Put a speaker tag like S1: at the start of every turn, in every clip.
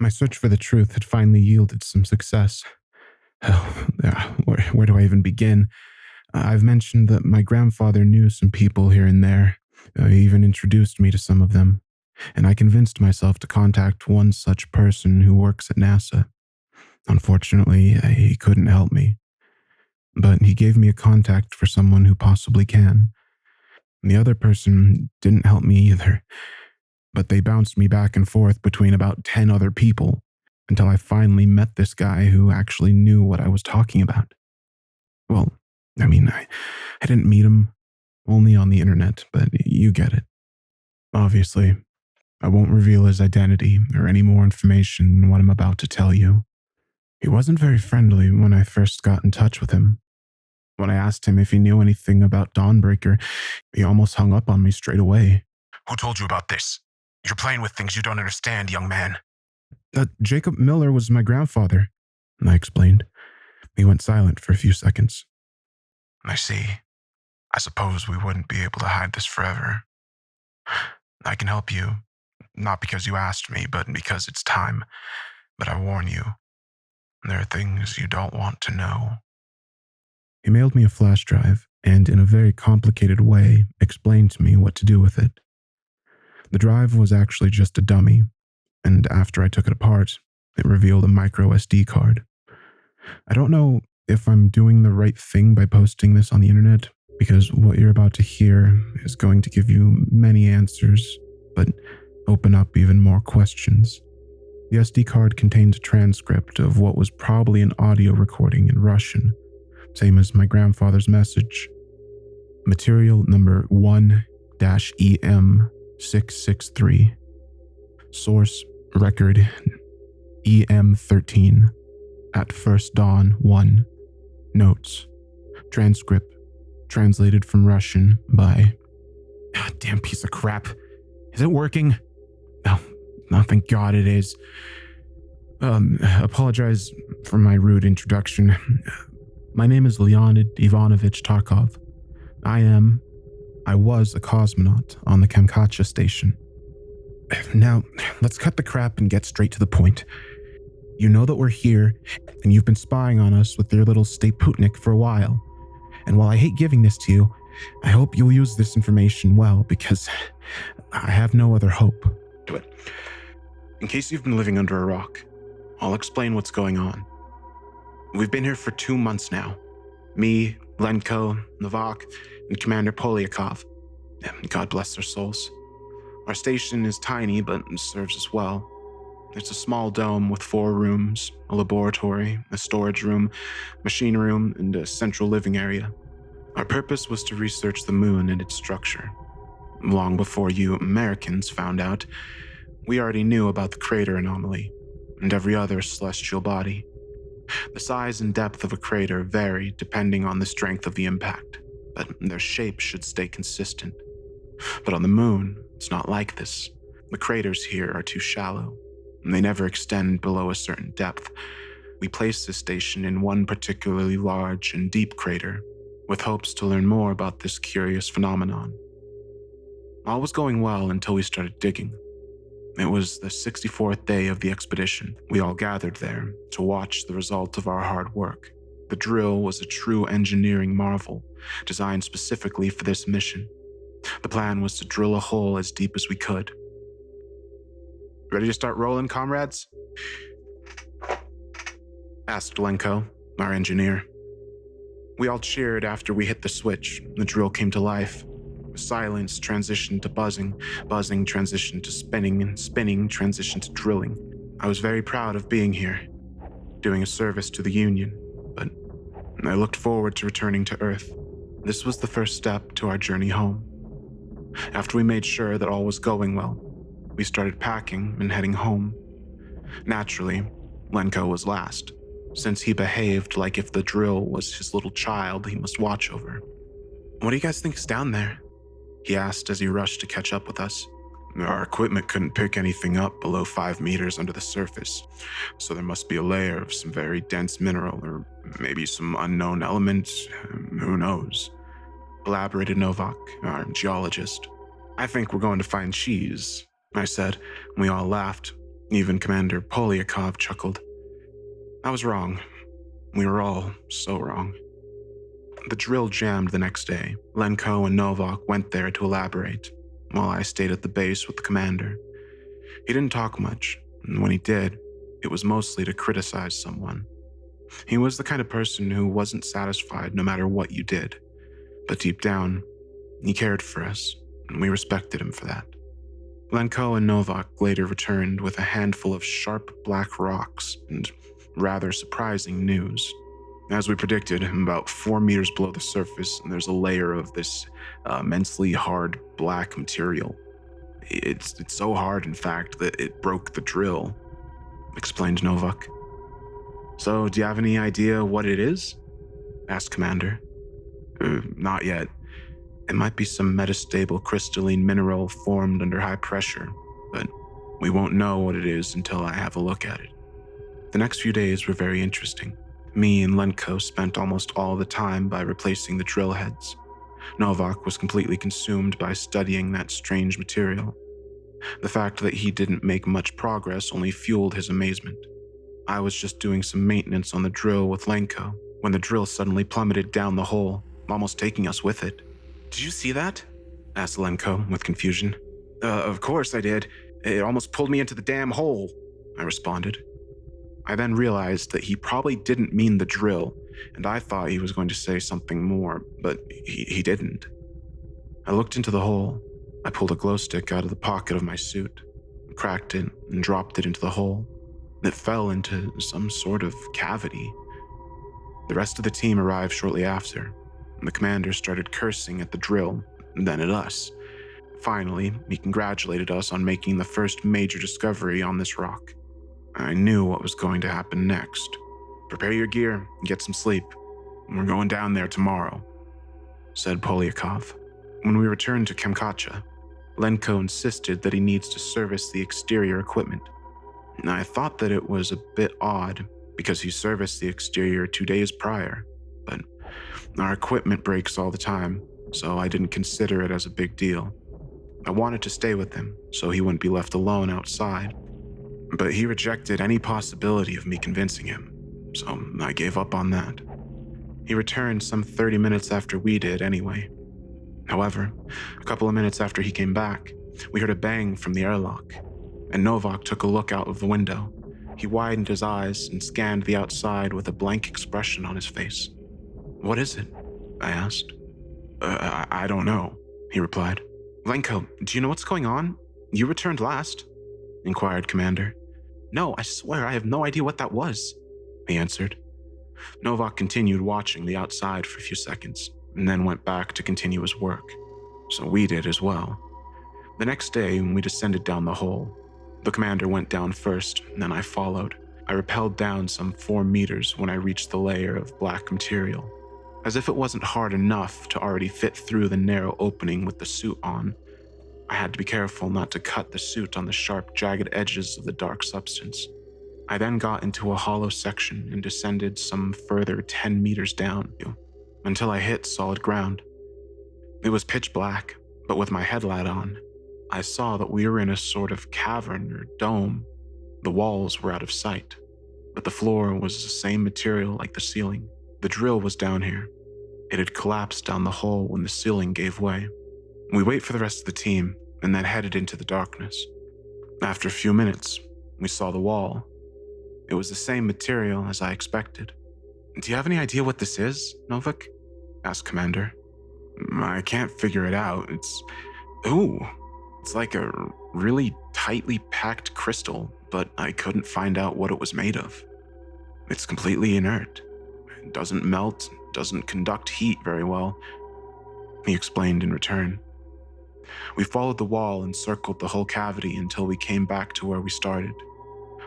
S1: My search for the truth had finally yielded some success. Where do I even begin? I've mentioned that my grandfather knew some people here and there. He even introduced me to some of them, and I convinced myself to contact one such person who works at NASA. Unfortunately, he couldn't help me, but he gave me a contact for someone who possibly can. The other person didn't help me either, but they bounced me back and forth between about 10 other people until I finally met this guy who actually knew what I was talking about. Well, I didn't meet him, only on the internet, but you get it. Obviously, I won't reveal his identity or any more information than what I'm about to tell you. He wasn't very friendly when I first got in touch with him. When I asked him if he knew anything about Dawnbreaker, he almost hung up on me straight away.
S2: Who told you about this? You're playing with things you don't understand, young man.
S1: Jacob Miller was my grandfather, I explained. He went silent for a few seconds.
S2: I see. I suppose we wouldn't be able to hide this forever. I can help you, not because you asked me, but because it's time. But I warn you, there are things you don't want to know.
S1: He mailed me a flash drive and, in a very complicated way, explained to me what to do with it. The drive was actually just a dummy, and after I took it apart, it revealed a micro SD card. I don't know if I'm doing the right thing by posting this on the internet, because what you're about to hear is going to give you many answers, but open up even more questions. The SD card contained a transcript of what was probably an audio recording in Russian, same as my grandfather's message. Material number 1-EM663. Source, record, EM13. At first dawn 1. Notes. Transcript. Translated from Russian by... Damn piece of crap. Is it working? No, thank God it is. Apologize for my rude introduction. My name is Leonid Ivanovich Tarkov. I was a cosmonaut on the Kamchatka station. Now, let's cut the crap and get straight to the point. You know that we're here, and you've been spying on us with your little Stay Putnik for a while. And while I hate giving this to you, I hope you'll use this information well, because I have no other hope. Do it. In case you've been living under a rock, I'll explain what's going on. We've been here for 2 months now. Me, Lenko, Novak, and Commander Polyakov. God bless their souls. Our station is tiny, but serves us well. It's a small dome with 4 rooms, a laboratory, a storage room, machine room, and a central living area. Our purpose was to research the moon and its structure. Long before you Americans found out, we already knew about the crater anomaly and every other celestial body. The size and depth of a crater vary depending on the strength of the impact, but their shape should stay consistent. But on the moon, it's not like this. The craters here are too shallow. They never extend below a certain depth. We placed this station in one particularly large and deep crater, with hopes to learn more about this curious phenomenon. All was going well until we started digging. It was the 64th day of the expedition. We all gathered there to watch the result of our hard work. The drill was a true engineering marvel, designed specifically for this mission. The plan was to drill a hole as deep as we could. Ready to start rolling, comrades? Asked Lenko, our engineer. We all cheered after we hit the switch. The drill came to life. Silence transitioned to buzzing, buzzing transitioned to spinning, and spinning transitioned to drilling. I was very proud of being here, doing a service to the Union, but I looked forward to returning to Earth. This was the first step to our journey home. After we made sure that all was going well, we started packing and heading home. Naturally, Lenko was last, since he behaved like if the drill was his little child he must watch over. What do you guys think is down there? He asked as he rushed to catch up with us. Our equipment couldn't pick anything up below 5 meters under the surface, so there must be a layer of some very dense mineral, or maybe some unknown element, who knows? Elaborated Novak, our geologist. I think we're going to find cheese, I said, and we all laughed. Even Commander Polyakov chuckled. I was wrong. We were all so wrong. The drill jammed the next day. Lenko and Novak went there to elaborate, while I stayed at the base with the commander. He didn't talk much, and when he did, it was mostly to criticize someone. He was the kind of person who wasn't satisfied no matter what you did, but deep down, he cared for us, and we respected him for that. Lenko and Novak later returned with a handful of sharp black rocks and rather surprising news. As we predicted, about 4 meters below the surface, there's a layer of this immensely hard black material. It's so hard, in fact, that it broke the drill, explained Novak. So, do you have any idea what it is? Asked Commander. Not yet. It might be some metastable crystalline mineral formed under high pressure, but we won't know what it is until I have a look at it. The next few days were very interesting. Me and Lenko spent almost all the time by replacing the drill heads. Novak was completely consumed by studying that strange material. The fact that he didn't make much progress only fueled his amazement. I was just doing some maintenance on the drill with Lenko when the drill suddenly plummeted down the hole, almost taking us with it. Did you see that? Asked Lenko with confusion. Of course I did. It almost pulled me into the damn hole, I responded. I then realized that he probably didn't mean the drill, and I thought he was going to say something more, but he didn't. I looked into the hole. I pulled a glow stick out of the pocket of my suit, cracked it, and dropped it into the hole. It fell into some sort of cavity. The rest of the team arrived shortly after, and the commander started cursing at the drill, and then at us. Finally, he congratulated us on making the first major discovery on this rock. I knew what was going to happen next. Prepare your gear and get some sleep. We're going down there tomorrow, said Polyakov. When we returned to Kamchatka, Lenko insisted that he needs to service the exterior equipment. I thought that it was a bit odd because he serviced the exterior 2 days prior, but our equipment breaks all the time, so I didn't consider it as a big deal. I wanted to stay with him so he wouldn't be left alone outside, but he rejected any possibility of me convincing him, so I gave up on that. He returned some 30 minutes after we did anyway. However, a couple of minutes after he came back, we heard a bang from the airlock, and Novak took a look out of the window. He widened his eyes and scanned the outside with a blank expression on his face. What is it? I asked. I don't know, he replied. Lenko, do you know what's going on? You returned last, inquired Commander. No, I swear I have no idea what that was, he answered. Novak continued watching the outside for a few seconds, and then went back to continue his work. So we did as well. The next day, we descended down the hole. The commander went down first, and then I followed. I rappelled down some 4 meters when I reached the layer of black material. As if it wasn't hard enough to already fit through the narrow opening with the suit on, I had to be careful not to cut the suit on the sharp, jagged edges of the dark substance. I then got into a hollow section and descended some further 10 meters down until I hit solid ground. It was pitch black, but with my headlight on, I saw that we were in a sort of cavern or dome. The walls were out of sight, but the floor was the same material like the ceiling. The drill was down here. It had collapsed down the hole when the ceiling gave way. We wait for the rest of the team and then headed into the darkness. After a few minutes, we saw the wall. It was the same material as I expected. Do you have any idea what this is, Novak? Asked Commander. I can't figure it out. It's like a really tightly packed crystal, but I couldn't find out what it was made of. It's completely inert. It doesn't melt, doesn't conduct heat very well, he explained in return. We followed the wall and circled the whole cavity until we came back to where we started.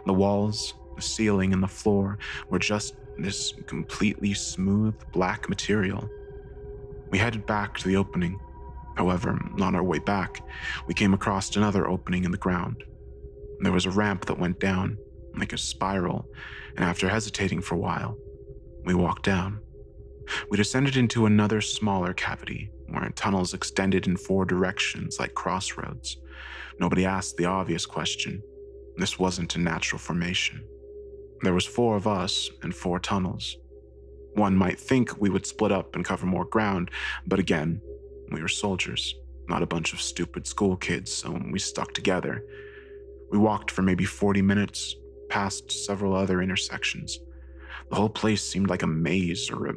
S1: The walls, the ceiling, and the floor were just this completely smooth black material. We headed back to the opening. However, on our way back, we came across another opening in the ground. There was a ramp that went down, like a spiral, and after hesitating for a while, we walked down. We descended into another smaller cavity, where tunnels extended in 4 directions like crossroads. Nobody asked the obvious question,
S2: This wasn't a natural formation. There was 4 of us and 4 tunnels. One might think we would split up and cover more ground, but again, we were soldiers, not a bunch of stupid school kids, so we stuck together. We walked for maybe 40 minutes, past several other intersections. The whole place seemed like a maze or a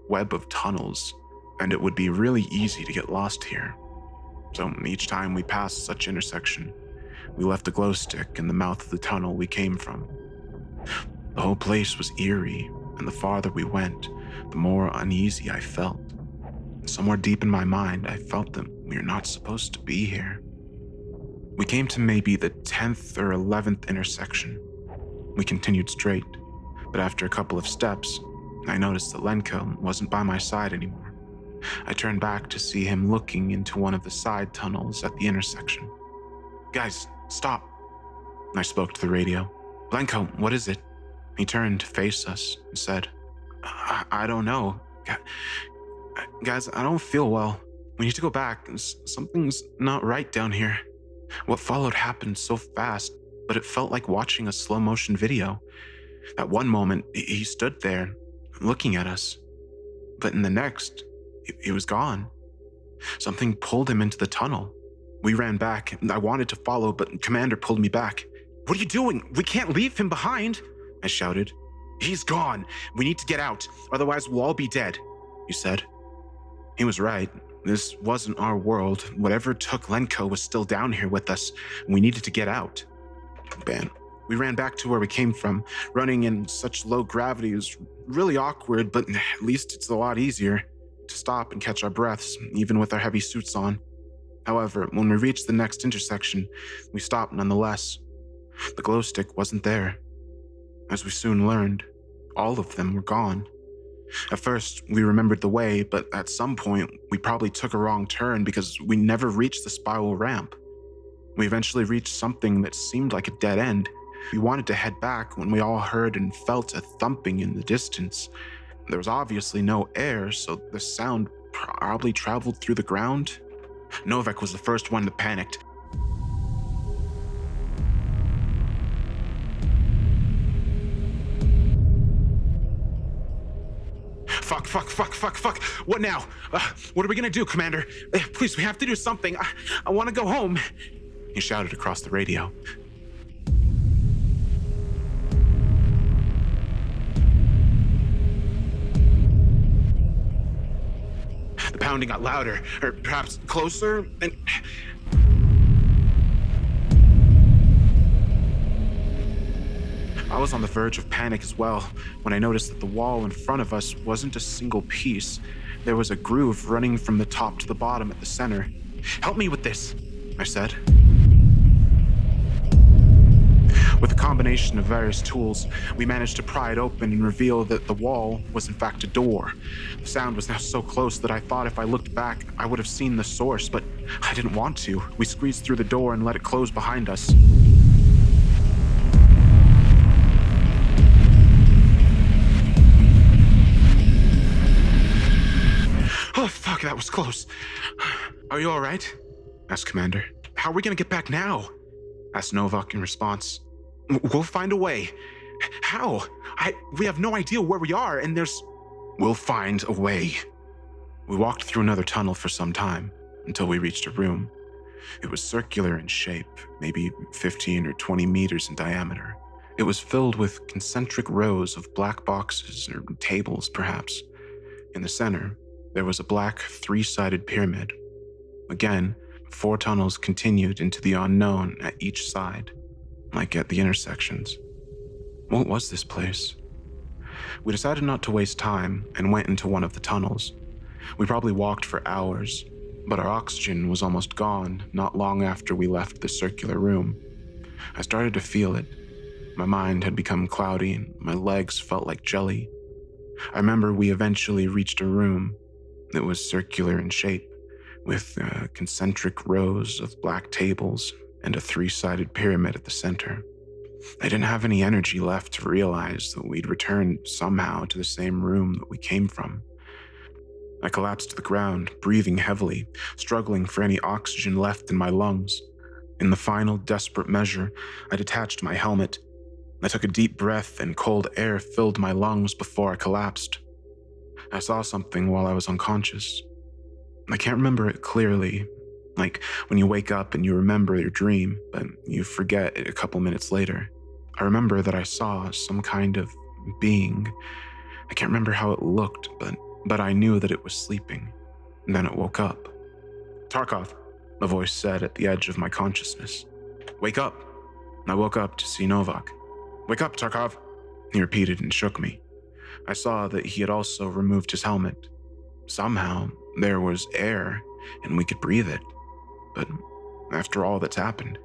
S2: web of tunnels, and it would be really easy to get lost here. So each time we passed such intersection, we left a glow stick in the mouth of the tunnel we came from. The whole place was eerie, and the farther we went, the more uneasy I felt. Somewhere deep in my mind, I felt that we were not supposed to be here. We came to maybe the 10th or 11th intersection. We continued straight, but after a couple of steps, I noticed that Lenko wasn't by my side anymore. I turned back to see him looking into one of the side tunnels at the intersection. "Guys, stop," I spoke to the radio. "Lenko, what is it?" He turned to face us and said, I don't know. Guys, I don't feel well. We need to go back. Something's not right down here." What followed happened so fast, but it felt like watching a slow motion video. At one moment, he stood there, looking at us. But in the next, he was gone. Something pulled him into the tunnel. We ran back. I wanted to follow, but Commander pulled me back. "What are you doing? We can't leave him behind," I shouted. "He's gone. We need to get out, otherwise we'll all be dead," he said. He was right. This wasn't our world. Whatever took Lenko was still down here with us, and we needed to get out. Man, we ran back to where we came from. Running in such low gravity was really awkward, but at least it's a lot easier to stop and catch our breaths, even with our heavy suits on. However, when we reached the next intersection, we stopped nonetheless. The glow stick wasn't there. As we soon learned, all of them were gone. At first, we remembered the way, but at some point, we probably took a wrong turn because we never reached the spiral ramp. We eventually reached something that seemed like a dead end. We wanted to head back when we all heard and felt a thumping in the distance. There was obviously no air, so the sound probably traveled through the ground. Novak was the first one that panicked. Fuck. What now? What are we gonna do, Commander? Please, we have to do something. I want to go home, he shouted across the radio. The pounding got louder, or perhaps closer, and I was on the verge of panic as well when I noticed that the wall in front of us wasn't a single piece. There was a groove running from the top to the bottom at the center. "Help me with this," I said. With a combination of various tools, we managed to pry it open and reveal that the wall was in fact a door. The sound was now so close that I thought if I looked back, I would have seen the source, but I didn't want to. We squeezed through the door and let it close behind us. "Oh, fuck, that was close. Are you all right?" asked Commander. "How are we gonna get back now?" asked Novak in response. "We'll find a way." "How? We have no idea where we are, and there's..." "We'll find a way." We walked through another tunnel for some time, until we reached a room. It was circular in shape, maybe 15 or 20 meters in diameter. It was filled with concentric rows of black boxes, or tables perhaps. In the center, there was a black 3-sided pyramid. Again, 4 tunnels continued into the unknown at each side, like at the intersections. What was this place? We decided not to waste time and went into one of the tunnels. We probably walked for hours, but our oxygen was almost gone not long after we left the circular room. I started to feel it. My mind had become cloudy and my legs felt like jelly. I remember we eventually reached a room that was circular in shape, with concentric rows of black tables and a 3-sided pyramid at the center. I didn't have any energy left to realize that we'd returned somehow to the same room that we came from. I collapsed to the ground, breathing heavily, struggling for any oxygen left in my lungs.
S1: In the final desperate measure, I detached my helmet. I took a deep breath and cold air filled my lungs before I collapsed. I saw something while I was unconscious. I can't remember it clearly, like when you wake up and you remember your dream, but you forget it a couple minutes later. I remember that I saw some kind of being. I can't remember how it looked, but I knew that it was sleeping. And then it woke up. "Tarkov," a voice said at the edge of my consciousness. "Wake up." I woke up to see Novak. "Wake up, Tarkov," he repeated and shook me. I saw that he had also removed his helmet. Somehow, there was air, and we could breathe it. But after all that's happened,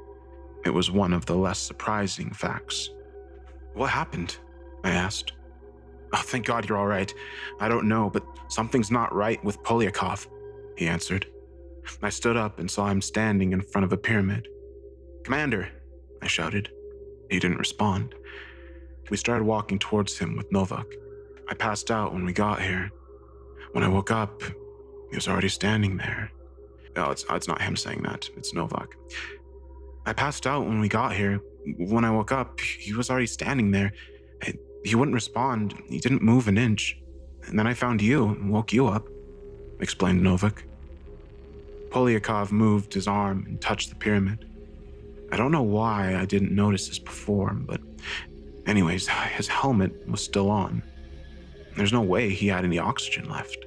S1: it was one of the less surprising facts. "What happened?" I asked. "Oh, thank God you're all right. I don't know, but something's not right with Polyakov," he answered. I stood up and saw him standing in front of a pyramid. "Commander," I shouted. He didn't respond. We started walking towards him with Novak. I passed out when we got here. When I woke up, he was already standing there. Oh, it's not him saying that. It's Novak. "I passed out when we got here. When I woke up, he was already standing there. He wouldn't respond. He didn't move an inch. And then I found you and woke you up," explained Novak. Polyakov moved his arm and touched the pyramid. I don't know why I didn't notice this before, but anyways, his helmet was still on. There's no way he had any oxygen left.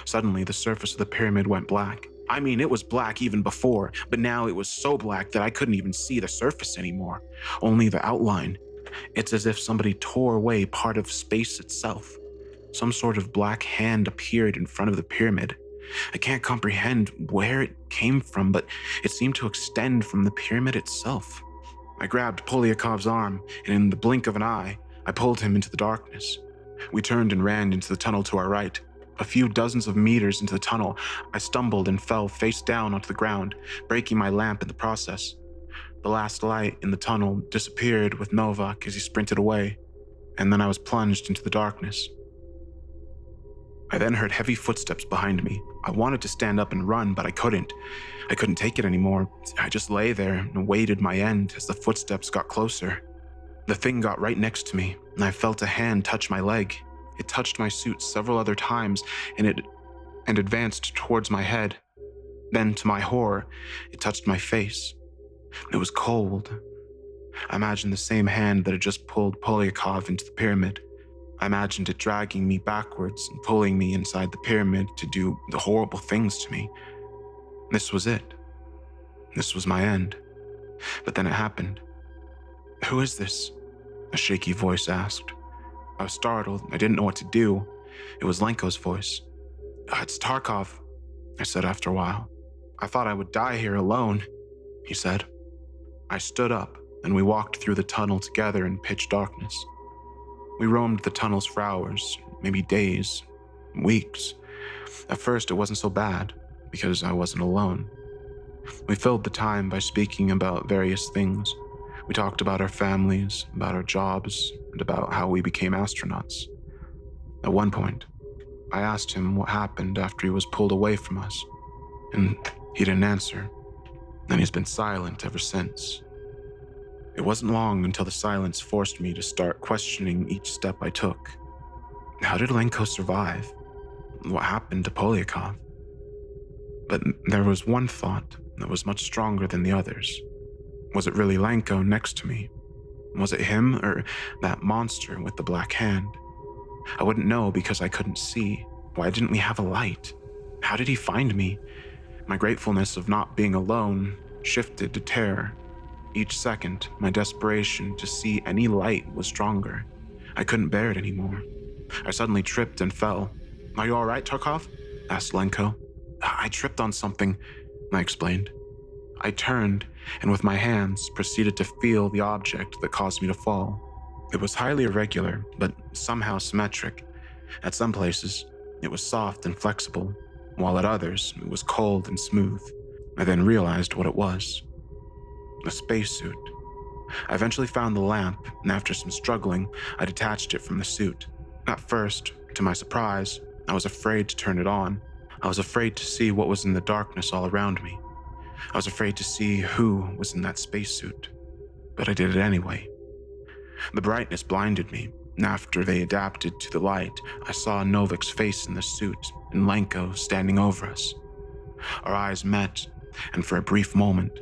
S1: Suddenly, the surface of the pyramid went black. I mean, it was black even before, but now it was so black that I couldn't even see the surface anymore, only the outline. It's as if somebody tore away part of space itself. Some sort of black hand appeared in front of the pyramid. I can't comprehend where it came from, but it seemed to extend from the pyramid itself. I grabbed Polyakov's arm, and in the blink of an eye, I pulled him into the darkness. We turned and ran into the tunnel to our right. A few dozens of meters into the tunnel, I stumbled and fell face down onto the ground, breaking my lamp in the process. The last light in the tunnel disappeared with Novak as he sprinted away, and then I was plunged into the darkness. I then heard heavy footsteps behind me. I wanted to stand up and run, but I couldn't. I couldn't take it anymore. I just lay there and waited my end as the footsteps got closer. The thing got right next to me, and I felt a hand touch my leg. It touched my suit several other times, and advanced towards my head. Then, to my horror, it touched my face. It was cold. I imagined the same hand that had just pulled Polyakov into the pyramid. I imagined it dragging me backwards and pulling me inside the pyramid to do the horrible things to me. This was it. This was my end. But then it happened. "Who is this?" a shaky voice asked. I was startled. I didn't know what to do. It was Lenko's voice. "It's Tarkov," I said after a while. "I thought I would die here alone," he said. I stood up, and we walked through the tunnel together in pitch darkness. We roamed the tunnels for hours, maybe days, weeks. At first, it wasn't so bad, because I wasn't alone. We filled the time by speaking about various things. We talked about our families, about our jobs, and about how we became astronauts. At one point, I asked him what happened after he was pulled away from us, and he didn't answer, and he's been silent ever since. It wasn't long until the silence forced me to start questioning each step I took. How did Lenko survive? What happened to Polyakov? But there was one thought that was much stronger than the others. Was it really Lenko next to me? Was it him or that monster with the black hand? I wouldn't know because I couldn't see. Why didn't we have a light? How did he find me? My gratefulness of not being alone shifted to terror. Each second, my desperation to see any light was stronger. I couldn't bear it anymore. I suddenly tripped and fell. "Are you all right, Tarkov?" asked Lenko. "I tripped on something," I explained. I turned, and with my hands proceeded to feel the object that caused me to fall. It was highly irregular, but somehow symmetric. At some places, it was soft and flexible, while at others, it was cold and smooth. I then realized what it was. A spacesuit. I eventually found the lamp, and after some struggling, I detached it from the suit. At first, to my surprise, I was afraid to turn it on. I was afraid to see what was in the darkness all around me.
S2: I was afraid to see who was in that spacesuit, but I did it anyway. The brightness blinded me, and after they adapted to the light, I saw Novik's face in the suit and Lenko standing over us. Our eyes met, and for a brief moment,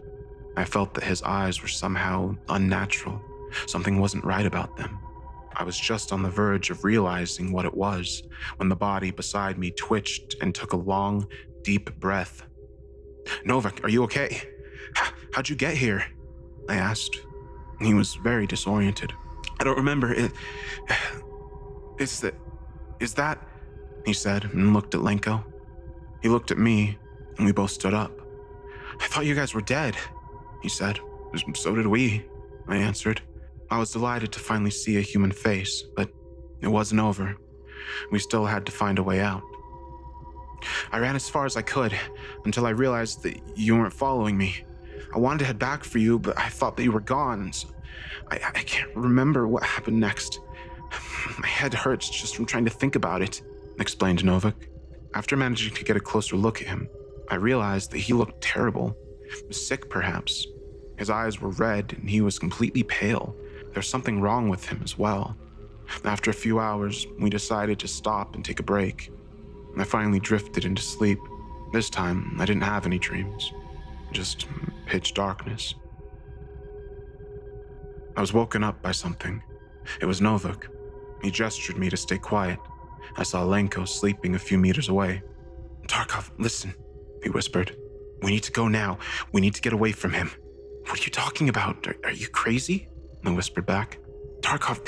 S2: I felt that his eyes were somehow unnatural. Something wasn't right about them. I was just on the verge of realizing what it was when the body beside me twitched and took a long, deep breath. "Novik, are you okay? How'd you get here?" I asked. He was very disoriented. "I don't remember. Is that, he said and looked at Lenko. He looked at me, and we both stood up. "I thought you guys were dead," he said. "So did we," I answered. I was delighted to finally see a human face, but it wasn't over. We still had to find a way out. "I ran as far as I could until I realized that you weren't following me. I wanted to head back for you, but I thought that you were gone, so I can't remember what happened next. My head hurts just from trying to think about it," explained Novik. After managing to get a closer look at him, I realized that he looked terrible. Sick, perhaps. His eyes were red, and he was completely pale. There was something wrong with him as well. After a few hours, we decided to stop and take a break. I finally drifted into sleep. This time, I didn't have any dreams. Just pitch darkness. I was woken up by something. It was Novik. He gestured me to stay quiet. I saw Lenko sleeping a few meters away. "Tarkov, listen," he whispered. "We need to go now. We need to get away from him." "What are you talking about? Are you crazy?" I whispered back. "Tarkov,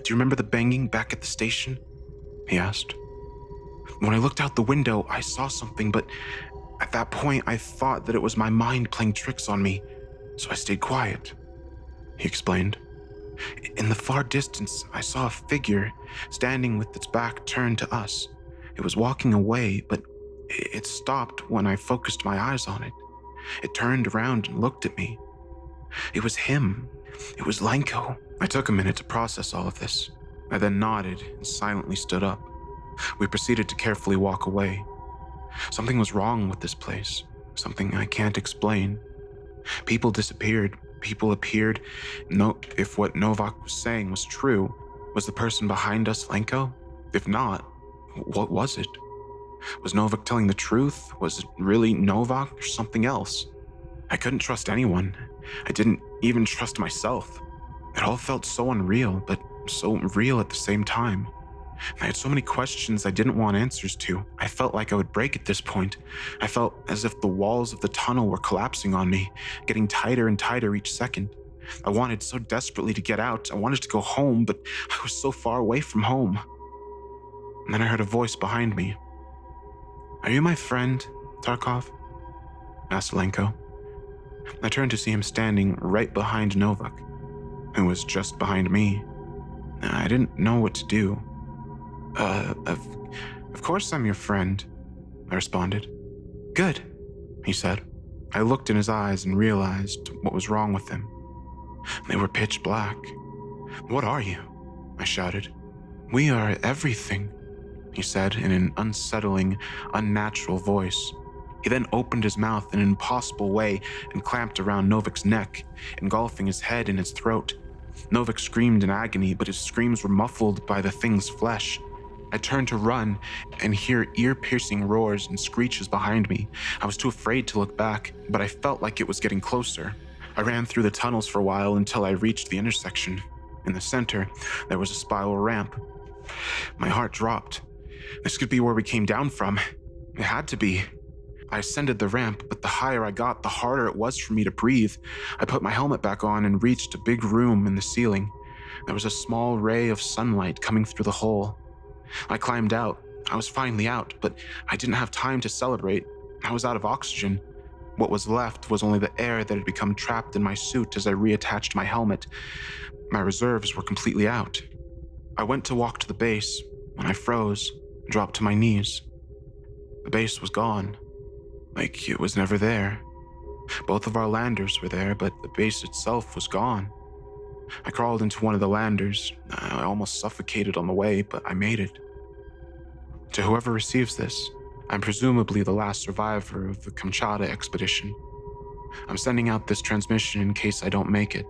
S2: do you remember the banging back at the station?" he asked. "When I looked out the window, I saw something, but at that point, I thought that it was my mind playing tricks on me, so I stayed quiet," he explained. "In the far distance, I saw a figure standing with its back turned to us. It was walking away, but it stopped when I focused my eyes on it. It turned around and looked at me. It was him. It was Lenko." I took a minute to process all of this. I then nodded and silently stood up. We proceeded to carefully walk away. Something was wrong with this place, something I can't explain. People disappeared, people appeared. If what Novak was saying was true, was the person behind us Lenko? If not, what was it? Was Novak telling the truth? Was it really Novak or something else? I couldn't trust anyone. I didn't even trust myself. It all felt so unreal, but so real at the same time. I had so many questions I didn't want answers to. I felt like I would break at this point. I felt as if the walls of the tunnel were collapsing on me, getting tighter and tighter each second. I wanted so desperately to get out. I wanted to go home, but I was so far away from home. And then I heard a voice behind me. "Are you my friend, Tarkov?" asked Lenko. I turned to see him standing right behind Novak, who was just behind me. I didn't know what to do. Of course I'm your friend," I responded. "Good," he said. I looked in his eyes and realized what was wrong with them. They were pitch black. "What are you?" I shouted. "We are everything," he said in an unsettling, unnatural voice. He then opened his mouth in an impossible way and clamped around Novik's neck, engulfing his head in his throat. Novik screamed in agony, but his screams were muffled by the thing's flesh. I turned to run and hear ear-piercing roars and screeches behind me. I was too afraid to look back, but I felt like it was getting closer. I ran through the tunnels for a while until I reached the intersection. In the center, there was a spiral ramp. My heart dropped. This could be where we came down from. It had to be. I ascended the ramp, but the higher I got, the harder it was for me to breathe. I put my helmet back on and reached a big room in the ceiling. There was a small ray of sunlight coming through the hole. I climbed out. I was finally out, but I didn't have time to celebrate. I was out of oxygen. What was left was only the air that had become trapped in my suit as I reattached my helmet. My reserves were completely out. I went to walk to the base when I froze and dropped to my knees. The base was gone, like it was never there. Both of our landers were there, but the base itself was gone. I crawled into one of the landers. I almost suffocated on the way, but I made it. To whoever receives this, I'm presumably the last survivor of the Kamchatka expedition.
S1: I'm sending out this transmission in case I don't make it.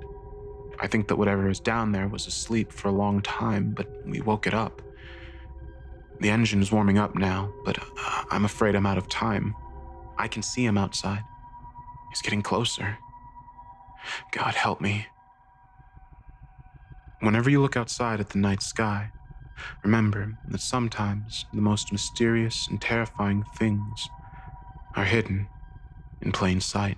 S1: I think that whatever is down there was asleep for a long time, but we woke it up. The engine is warming up now, but I'm afraid I'm out of time. I can see him outside. He's getting closer. God help me. Whenever you look outside at the night sky, remember that sometimes the most mysterious and terrifying things are hidden in plain sight.